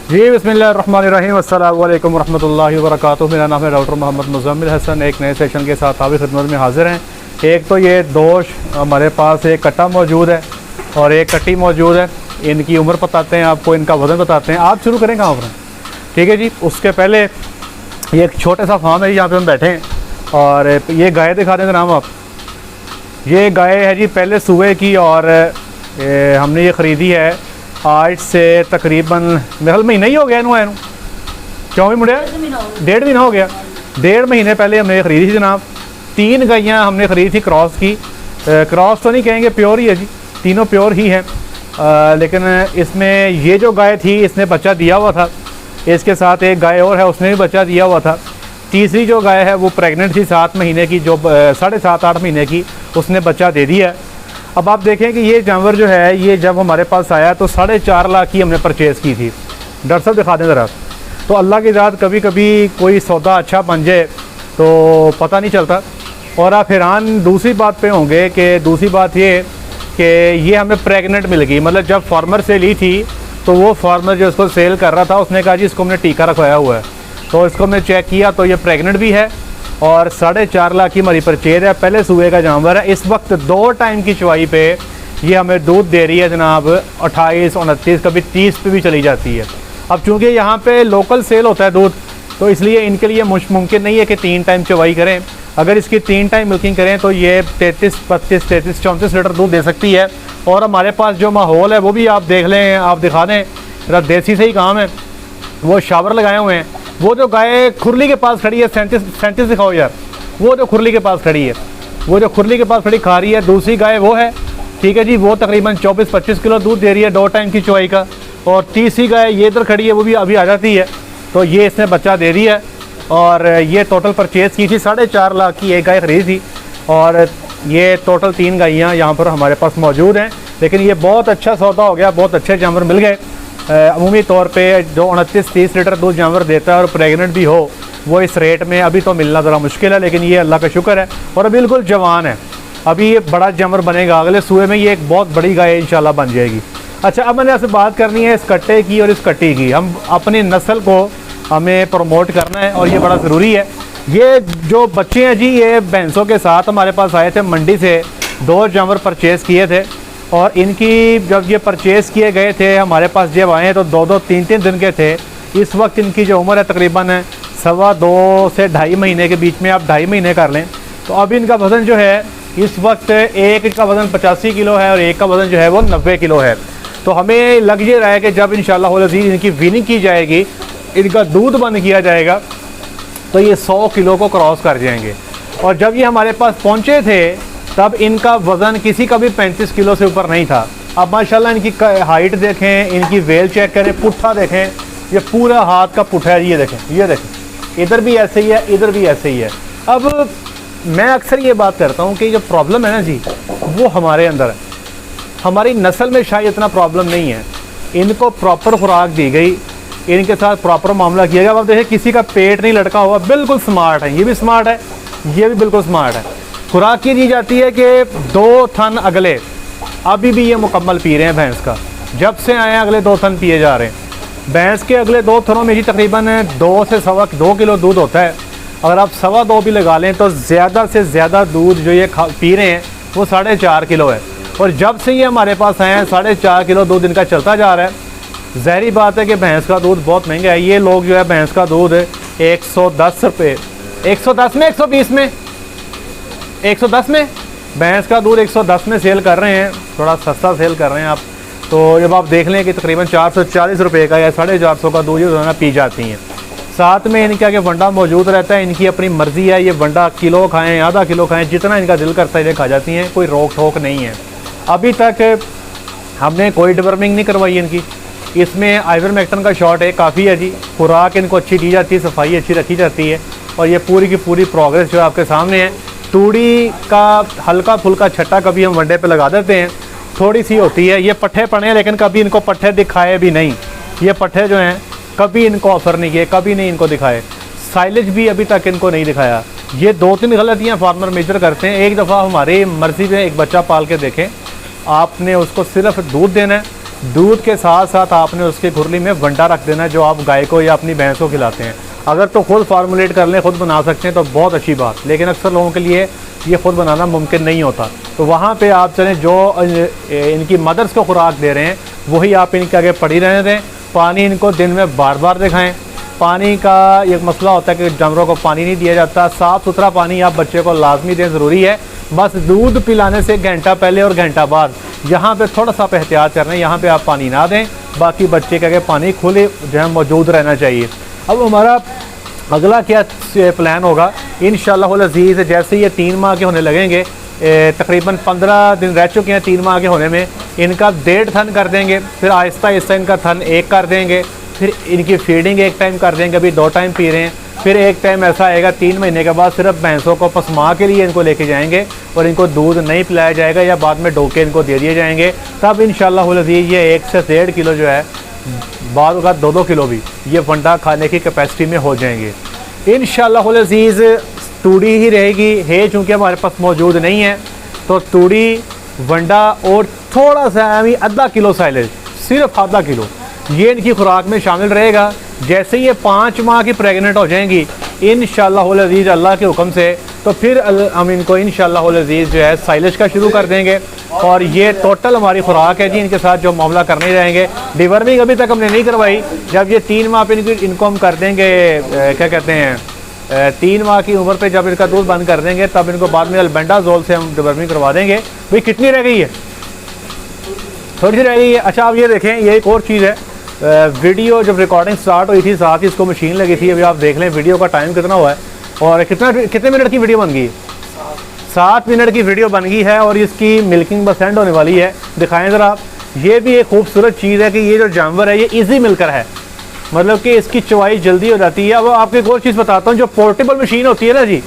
जी बिस्मिल्लाहिर्रहमानिर्रहीम अस्सलामु अलैकुम वरहमतुल्लाहि वबरकातुहू। मेरा नाम है डॉक्टर मोहम्मद मुज़म्मिल हसन। एक नए सेशन के साथ आपकी खिदमत में हाजिर हैं। एक तो ये दोष हमारे पास एक कट्टा मौजूद है और एक कट्टी मौजूद है। इनकी उम्र बताते हैं आपको, इनका वज़न बताते हैं। आप शुरू करें कहाँ पर, ठीक है जी। उसके पहले ये एक छोटा सा फार्म है, यहाँ पर हम बैठे हैं और ये गाय दिखा दें नाम आप। ये गाय है जी पहले सुबह की और हमने ये ख़रीदी है आज से तकरीबन मेरे महीना ही हो गया इनू आए। क्यों भी मुड़े 1.5 महीना हो गया। 1.5 महीने पहले हमने ख़रीदी थी जनाब। 3 गायें हमने ख़रीदी थी क्रॉस की। क्रॉस तो नहीं कहेंगे, प्योर ही है जी, तीनों प्योर ही हैं। लेकिन इसमें ये जो गाय थी इसने बच्चा दिया हुआ था। इसके साथ एक गाय और है, उसने भी बच्चा दिया हुआ था। तीसरी जो गाय है वो प्रेग्नेंट थी 7 महीने की, जो 7.5-8 महीने की, उसने बच्चा दे दिया। अब आप देखें कि ये जानवर जो है ये जब हमारे पास आया तो 4.5 लाख की हमने परचेज़ की थी। डॉक्टर साहब दिखा दें ज़रा। तो अल्लाह की ज़ात कभी कभी कोई सौदा अच्छा बन जाए तो पता नहीं चलता। और आप हैरान दूसरी बात पे होंगे कि दूसरी बात ये कि ये हमें प्रेग्नेंट मिल गई। मतलब जब फार्मर से ली थी तो वो फार्मर जो इसको सेल कर रहा था उसने कहा जी इसको हमने टीका रखवाया हुआ है। तो इसको हमने चेक किया तो ये प्रेग्नेंट भी है और 4.5 लाख की हमारी परचेज है। पहले सुबह का जानवर है। इस वक्त 2 टाइम की चवाई पे ये हमें दूध दे रही है जनाब 28, 29, कभी 30 पे भी चली जाती है। अब चूँकि यहाँ पे लोकल सेल होता है दूध, तो इसलिए इनके लिए मुमकिन नहीं है कि 3 टाइम चवाई करें। अगर इसकी 3 टाइम मिल्किंग करें तो ये 33, 32, 33, 34 लीटर दूध दे सकती है। और हमारे पास जो माहौल है वो भी आप देख लें, आप दिखा दें, मेरा देसी से ही काम है। वो शावर लगाए हुए हैं। वो जो गाय खुरली के पास खड़ी है, 37 दिखाओ यार। वो जो खुरली के पास खड़ी है, वो जो खुरली के पास खड़ी खा रही है, दूसरी गाय वो है, ठीक है जी। वो तकरीबन 24-25 किलो दूध दे रही है 2 टाइम की चवाई का। और तीसरी गाय ये इधर खड़ी है, वो भी अभी आ जाती है। तो ये इसने बच्चा दे रही है। और ये टोटल परचेज़ की थी 4.5 लाख की एक गाय खरीदी थी। और ये टोटल 3 गायें यहाँ पर हमारे पास मौजूद हैं। लेकिन ये बहुत अच्छा सौदा हो गया, बहुत अच्छे जानवर मिल गए। अमूमी तौर पे जो 29-30 लीटर दूध जानवर देता है और प्रेग्नेंट भी हो, वो इस रेट में अभी तो मिलना ज़रा मुश्किल है। लेकिन ये अल्लाह का शुक्र है और बिल्कुल जवान है। अभी ये बड़ा जानवर बनेगा, अगले सूबे में ये एक बहुत बड़ी गाय इंशाल्लाह बन जाएगी। अच्छा, अब मैंने आपसे बात करनी है इस कट्टे की और इस कट्टी की। हम अपनी नस्ल को हमें प्रमोट करना है और ये बड़ा ज़रूरी है। ये जो बच्चे हैं जी, ये भैंसों के साथ हमारे पास आए थे मंडी से। 2 जानवर परचेज़ किए थे और इनकी जब ये परचेज़ किए गए थे हमारे पास जब आए तो 2-2, 3-3 दिन के थे। इस वक्त इनकी जो उम्र है तकरीबन 2.25 से 2.5 महीने के बीच में, आप 2.5 महीने कर लें। तो अब इनका वज़न जो है इस वक्त एक का वज़न 85 किलो है और एक का वज़न जो है वो 90 किलो है। तो हमें लग ये रहा है कि जब इंशाअल्लाह अज़ीज़ इनकी वीनिंग की जाएगी, इनका दूध बंद किया जाएगा, तो ये 100 किलो को क्रॉस कर जाएंगे। और जब ये हमारे पास पहुँचे थे तब इनका वज़न किसी का भी 35 किलो से ऊपर नहीं था। अब माशाल्लाह इनकी हाइट देखें, इनकी वेल चेक करें, पुट्ठा देखें, ये पूरा हाथ का पुट्ठा है। ये देखें, इधर भी ऐसे ही है, इधर भी ऐसे ही है। अब मैं अक्सर ये बात करता हूँ कि जो प्रॉब्लम है ना जी, वो हमारे अंदर है। हमारी नस्ल में शायद इतना प्रॉब्लम नहीं है। इनको प्रॉपर खुराक दी गई, इनके साथ प्रॉपर मामला किया गया। अब देखें किसी का पेट नहीं लटका हुआ, बिल्कुल स्मार्ट है। ये भी स्मार्ट है, ये भी बिल्कुल स्मार्ट है। खुराक की दी जाती है कि 2 थन अगले, अभी भी ये मुकम्मल पी रहे हैं भैंस का। जब से आए हैं अगले 2 थन पिए जा रहे हैं। भैंस के अगले 2 थनों में ही तकरीबन 2 से 2.25 किलो दूध होता है। अगर आप 2.25 भी लगा लें तो ज़्यादा से ज़्यादा दूध जो ये पी रहे हैं वो 4.5 किलो है। और जब से ये हमारे पास आए हैं 4.5 किलो दूध इनका चलता जा रहा है। ज़ाहिर बात है कि भैंस का दूध बहुत महंगा है। ये लोग जो है भैंस का दूध 110 रुपये, 110 में, 120 में, 110 में भैंस का दूध 110 में सेल कर रहे हैं। थोड़ा सस्ता सेल कर रहे हैं आप। तो जब आप देख लें कि तकरीबन 440 रुपये का या 450 का दूध रोज़ाना पी जाती हैं। साथ में इनका कि वंडा मौजूद रहता है। इनकी अपनी मर्ज़ी है, ये वंडा किलो खाएँ, आधा किलो खाएँ, जितना इनका दिल करता है ये खा जाती हैं। कोई रोक ठोक नहीं है। अभी तक हमने कोई डिवर्मिंग नहीं करवाई इनकी। इसमें आइवरमेक्टिन का शॉट है, काफ़ी है जी। खुराक इनको अच्छी दी जाती है, सफाई अच्छी रखी जाती है और ये पूरी की पूरी प्रोग्रेस जो आपके सामने है। तूड़ी का हल्का फुल्का छट्टा कभी हम वनडे पे लगा देते हैं, थोड़ी सी होती है। ये पट्ठे पड़े हैं लेकिन कभी इनको पट्ठे दिखाए भी नहीं। ये पट्ठे जो हैं कभी इनको ऑफ़र नहीं किए, कभी नहीं इनको दिखाए। साइलेज भी अभी तक इनको नहीं दिखाया। ये 2-3 गलतियाँ फार्मर मेजर करते हैं। एक दफ़ा हमारी मर्ज़ी में एक बच्चा पाल के देखें, आपने उसको सिर्फ दूध देना है दूध के साथ साथ आपने उसकी खुरली में वंडा रख देना है जो आप गाय को या अपनी भैंस को खिलाते हैं। अगर तो खुद फार्मूलेट कर लें, खुद बना सकते हैं तो बहुत अच्छी बात, लेकिन अक्सर लोगों के लिए ये खुद बनाना मुमकिन नहीं होता। तो वहाँ पे आप चलें जो इनकी मदर्स को खुराक दे रहे हैं वही आप इनके आगे पड़ी रहने दें। पानी इनको दिन में बार बार दिखाएं। पानी का एक मसला होता है कि जानवरों को पानी नहीं दिया जाता। साफ़ सुथरा पानी आप बच्चे को लाजमी दें, ज़रूरी है। बस दूध पिलाने से घंटा पहले और घंटा बाद यहाँ पे थोड़ा सा आप एहतियात करना है, यहाँ पे आप पानी ना दें। बाकी बच्चे के आगे पानी खुले जो है मौजूद रहना चाहिए। अब हमारा अगला क्या प्लान होगा इंशाअल्लाह अज़ीज़, जैसे ये 3 माह के होने लगेंगे, तकरीबन 15 दिन रह चुके हैं 3 माह के होने में, इनका 1.5 थन कर देंगे, फिर आहिस्ता आहिस्ता इनका थन 1 कर देंगे, फिर इनकी फीडिंग 1 टाइम कर देंगे, अभी 2 टाइम पी रहे हैं। फिर 1 टाइम ऐसा आएगा 3 महीने के बाद सिर्फ भैंसों को पसमा के लिए इनको लेके जाएंगे और इनको दूध नहीं पिलाया जाएगा या बाद में डोके इनको दे दिए जाएंगे। तब इंशाअल्लाह अज़ीज़ ये 1 से 1.5 किलो जो है, बाद का 2-2 किलो भी ये वंडा खाने की कैपेसिटी में हो जाएंगे इंशाअल्लाह अज़ीज़। तूड़ी ही रहेगी है, चूँकि हमारे पास मौजूद नहीं है, तो तूड़ी, वंडा और थोड़ा सा आधा किलो साइलेज, सिर्फ आधा किलो ये इनकी खुराक में शामिल रहेगा। जैसे ये 5 माह की प्रेग्नेंट हो जाएंगी इंशाअल्लाह अज़ीज़ अल्लाह के हुक्म से, तो फिर हम इनको इंशाअल्लाह अज़ीज़ जो है साइलेज का शुरू कर देंगे। और ये टोटल हमारी खुराक है जी, इनके साथ जो मामला करने ही रहेंगे। डिवर्मिंग अभी तक हमने नहीं करवाई, जब ये 3 माह पे इनको हम कर देंगे, क्या कहते हैं, 3 माह की उम्र पे जब इनका दूध बंद कर देंगे तब इनको बाद में अल्बेंडाजोल से हम डिवर्मिंग करवा देंगे। भाई कितनी रह गई है? थोड़ी सी रह गई है। अच्छा आप ये देखें, ये एक और चीज़ है, वीडियो जब रिकॉर्डिंग स्टार्ट हुई थी साथ ही इसको मशीन लगी थी। अभी आप देख लें वीडियो का टाइम कितना हुआ है और कितने मिनट की वीडियो बन गई है? 7 मिनट की वीडियो बन गई है और इसकी मिल्किंग बस एंड होने वाली है। दिखाएं ज़रा आप। ये भी एक खूबसूरत चीज़ है कि ये जो जानवर है ये ईजी मिल्कर है, मतलब कि इसकी चवाई जल्दी हो जाती है। अब आपको एक और चीज़ बताता हूँ, जो पोर्टेबल मशीन होती है ना जी,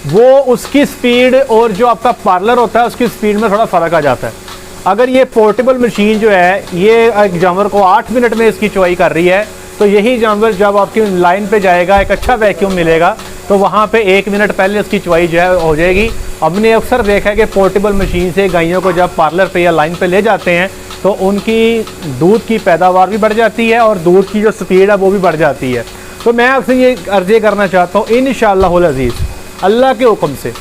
वो उसकी स्पीड और जो आपका पार्लर होता है उसकी स्पीड में थोड़ा फ़र्क आ जाता है। अगर ये पोर्टेबल मशीन जो है ये एक जानवर को 8 मिनट में इसकी चवाई कर रही है, तो यही जानवर जब आपकी लाइन पे जाएगा, एक अच्छा वैक्यूम मिलेगा, तो वहाँ पे 1 मिनट पहले इसकी चवाई जो है हो जाएगी। हमने अक्सर देखा है कि पोर्टेबल मशीन से गायों को जब पार्लर पे या लाइन पे ले जाते हैं तो उनकी दूध की पैदावार भी बढ़ जाती है और दूध की जो स्पीड है वो भी बढ़ जाती है। तो मैं आपसे ये अर्ज़ी करना चाहता हूँ इंशाअल्लाह अज़ीज़ अल्लाह के हुक्म से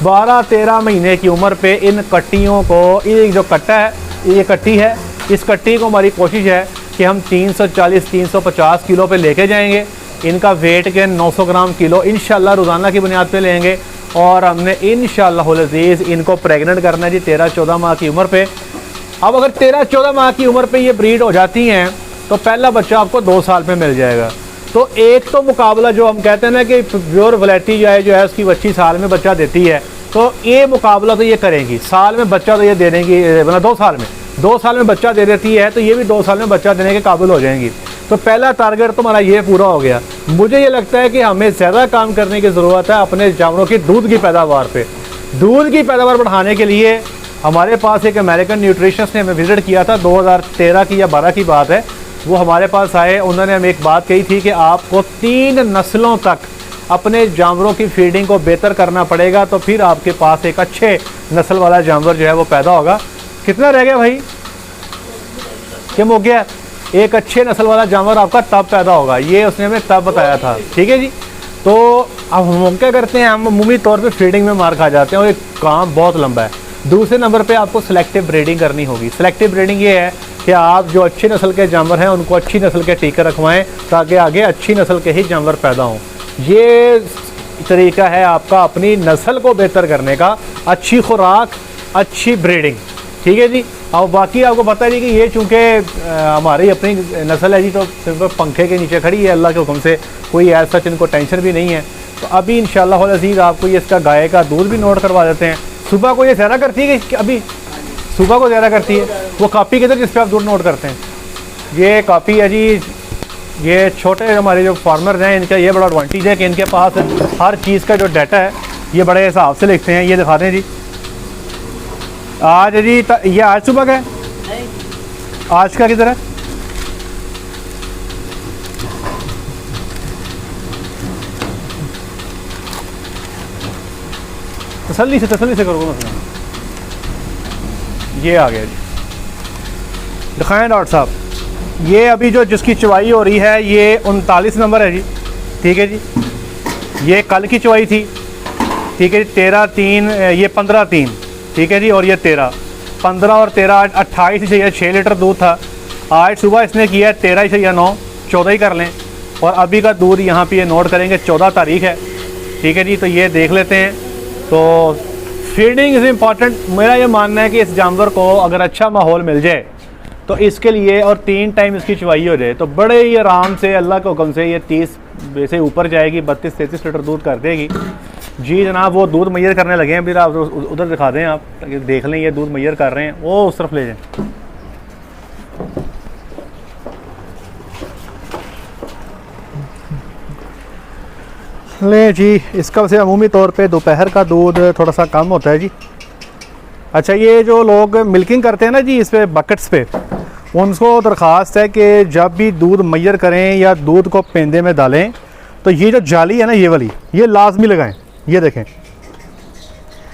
12-13 महीने की उम्र पे इन कट्टियों को, ये जो कट्टा है, ये कट्टी है, इस कट्टी को हमारी कोशिश है कि हम 340-350 किलो पे लेके जाएंगे। इनका वेट के 900 ग्राम किलो इंशाअल्लाह रोज़ाना की बुनियाद पे लेंगे और हमने इंशाअल्लाह अज़ीज़ इनको प्रेग्नेंट करना है जी 13-14 माह की उम्र पे। अब अगर 13-14 माह की उम्र पे ये ब्रीड हो जाती हैं तो पहला बच्चा आपको 2 साल पे मिल जाएगा। तो एक तो मुकाबला जो हम कहते हैं ना कि प्योर वैरायटी जो है उसकी बच्ची साल में बच्चा देती है, तो ये मुकाबला तो ये करेंगी, साल में बच्चा तो ये दे देंगी, मतलब 2 साल में बच्चा दे देती है, तो ये भी 2 साल में बच्चा देने के काबिल हो जाएंगी। तो पहला टारगेट तो हमारा ये पूरा हो गया। मुझे ये लगता है कि हमें ज़्यादा काम करने की ज़रूरत है अपने जानवरों की दूध की पैदावार पे। दूध की पैदावार बढ़ाने के लिए हमारे पास एक अमेरिकन न्यूट्रिशनिस्ट ने हमें विज़िट किया था, 2013 की या 12 की बात है। वो हमारे पास आए, उन्होंने हमें एक बात कही थी कि आपको 3 नस्लों तक अपने जानवरों की फीडिंग को बेहतर करना पड़ेगा, तो फिर आपके पास एक अच्छे नस्ल वाला जानवर जो है वो पैदा होगा। कितना रह गया भाई? क्या हो गया? एक अच्छे नस्ल वाला जानवर आपका तब पैदा होगा, ये उसने हमें तब बताया था। ठीक है जी। तो अब हम क्या करते हैं, हम अमूमी तौर पे फीडिंग में मार खा जाते हैं और एक काम बहुत लंबा है। दूसरे नंबर पे आपको सिलेक्टिव ब्रीडिंग करनी होगी। सिलेक्टिव ब्रीडिंग ये है कि आप जो अच्छी नस्ल के जानवर हैं उनको अच्छी नस्ल के टीके रखवाएं ताकि आगे अच्छी नस्ल के ही जानवर पैदा हों। ये तरीका है आपका अपनी नस्ल को बेहतर करने का, अच्छी खुराक, अच्छी ब्रीडिंग। ठीक है जी। और बाकी आपको पता है जी कि ये चूँकि हमारी अपनी नस्ल है जी, तो सिर्फ पंखे के नीचे खड़ी है अल्लाह के हुक्म से, कोई ऐसा सच इनको टेंशन भी नहीं है। तो अभी इंशाअल्लाह अज़ीज़ आपको ये इसका गाय का दूध भी नोट करवा देते हैं। सुबह को ये ज़्यादा करती है कि अभी सुबह को ज़्यादा करती है? वो कापी किधर जिस पे आप दूध नोट करते हैं? ये कापी है जी। ये छोटे हमारे जो फार्मर्स हैं इनका ये बड़ा एडवांटेज है कि इनके पास हर चीज़ का जो डाटा है ये बड़े हिसाब से लिखते हैं। ये दिखा दें जी। आज जी ये आज सुबह का है, आज का किधर है? तसल्ली से करो। ये आ गया जी, दिखाएं डॉक्टर साहब, ये अभी जो जिसकी चवाई हो रही है ये 39 नंबर है जी, ठीक है जी। ये कल की चवाई थी, ठीक है जी, 13-3, ये 15-3, ठीक है जी। और ये 15 और 13 28 6 लीटर दूध था। आज सुबह इसने किया है 13.9, 14 ही कर लें। और अभी का दूध यहाँ पे ये नोट करेंगे, 14 तारीख है, ठीक है जी। तो ये देख लेते हैं। तो फीडिंग इज़ इम्पॉर्टेंट। मेरा ये मानना है कि इस जानवर को अगर अच्छा माहौल मिल जाए तो इसके लिए, और 3 टाइम इसकी चवाई हो जाए, तो बड़े ही आराम से अल्लाह के हुक्म से ये 30 से ऊपर जाएगी, 32-33 लीटर दूध कर देगी जी जनाब। वो दूध मैयर करने लगे हैं, फिर आप उधर दिखा दें, आप देख लें ये दूध मैयर कर रहे हैं, वो उस तरफ ले जाएं। ले जी, इसका वैसे अमूमी तौर पे दोपहर का दूध थोड़ा सा कम होता है जी। अच्छा, ये जो लोग मिल्किंग करते हैं ना जी इस पे बकेट्स पे, उनको दरख्वास्त है कि जब भी दूध मैयर करें या दूध को पेंदे में डालें तो ये जो जाली है ना, ये वाली, ये लाजमी लगाएं। ये देखें,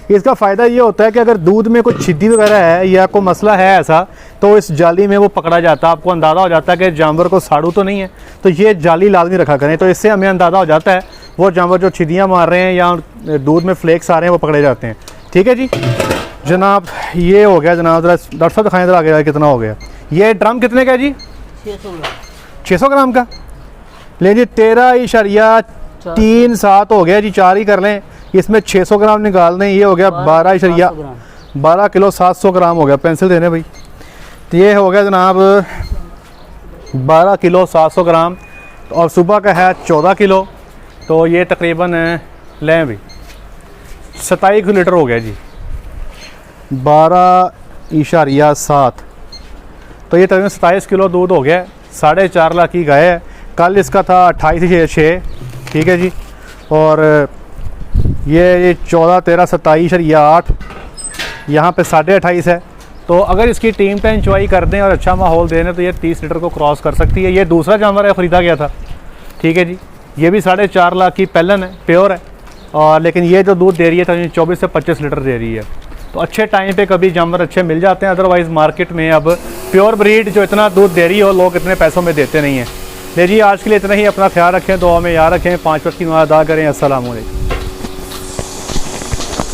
इसका फ़ायदा ये होता है कि अगर दूध में कोई छिद्दी वगैरह है या कोई मसला है ऐसा, तो इस जाली में वो पकड़ा जाता है, आपको अंदाज़ा हो जाता है कि जानवर को साड़ू तो नहीं है। तो ये जाली लाजमी रखा करें, तो इससे हमें अंदाज़ा हो जाता है वो जानवर जो छिद्दियाँ मार रहे हैं या दूध में फ्लेक्स आ रहे हैं वो पकड़े जाते हैं, ठीक है जी जनाब। ये हो गया जनाब। ज़रा डॉक्टर साहब दिखाएं इधर आगे कितना हो गया। ये ड्रम कितने का है जी? 600 ग्राम का। ले जी, 13.37 हो गया जी, 4 ही कर लें। इसमें 600 ग्राम निकाल दें, ये हो गया 12 किलो 700 ग्राम हो गया। पेंसिल देने भाई। तो ये हो गया जनाब 12 किलो 700 ग्राम, और सुबह का है 14 किलो, तो ये तकरीबन लें भाई 27 लीटर हो गया जी। 12.7, तो ये तकरीबन 27 किलो दूध हो गया। 4.5 लाख की गाय है। कल इसका था 28.6, ठीक है जी। और ये 14, 13, 27.8, यहाँ पे 28.5 है। तो अगर इसकी टीम टाइम चवाई कर दें और अच्छा माहौल दें तो ये 30 लीटर को क्रॉस कर सकती है। ये दूसरा जानवर है, ख़रीदा गया था, ठीक है जी। ये भी 4.5 लाख की पहलन है, प्योर है। और लेकिन ये जो दूध दे रही है तो 24 से 25 लीटर दे रही है। तो अच्छे टाइम पे कभी जानवर अच्छे मिल जाते हैं, अदरवाइज़ मार्केट में अब प्योर ब्रीड जो इतना दूध दे रही हो लोग इतने पैसों में देते नहीं हैं। ले जी, आज के लिए इतना ही। अपना ख्याल रखें, दुआ में याद रखें, 5 वक्त की नमाज़ अदा करें। अस्सलाम वालेकुम।